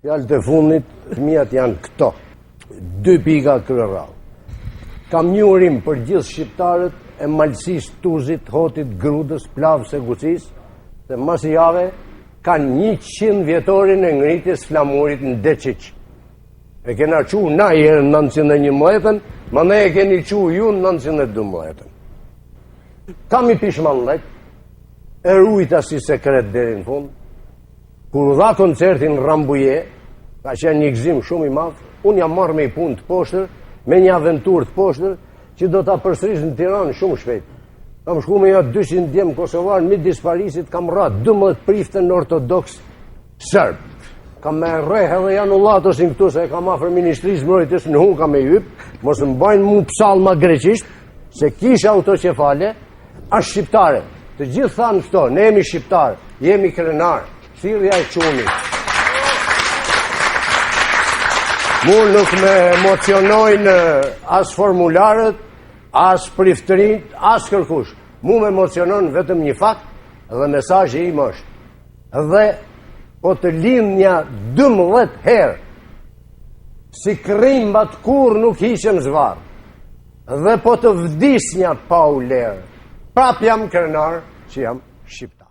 Fjalët e fundit, fëmijat janë këto. 2 pika kryerall. Kam një urim për gjithë shqiptarët e Malësisë, Tuzit, Hotit, Grudës, Plavës e Gucis, se mas jave kanë 100 vjetorin e ngritjes flamurit në Deqiq. E kena qu na herë në 911, ma ne e keni qu ju në 912. Kam i pishmanlek, e rujta si sekret deri në fund. Kur u dha koncertin Rambuje, ka qenë një gëzim shumë i madh, unë jam marrë me i punë të poshtër, me një aventurë të poshtër, që do ta përsëris në Tiranë shumë shpejt. Kam shku me ja 200 djemë kosovar, midis Parisit, kam ra 12 priftën ortodoks sërb. Kam me rreh edhe janullatosin këtu, se kam afër Ministrisë Mbrojtjes në Hun, kam me jyp, mos më bajnë mu psallma greqisht, se kisha autoqefale, është shqiptare. Të gjithë thanë këto, ne jemi shqiptarë, jemi krenar, thirrja e qunit. Mu nuk me emocionojnë as formularët, as priftërinjt, as kërkush. Mu me emocionon vetëm një fakt dhe mesazhi im është. Dhe po të lindnja 12 herë, si krimbat kur nuk hiqen zvarë. Dhe po të vdisnja pa u lerë. Prap jam krenar që jam shqiptar.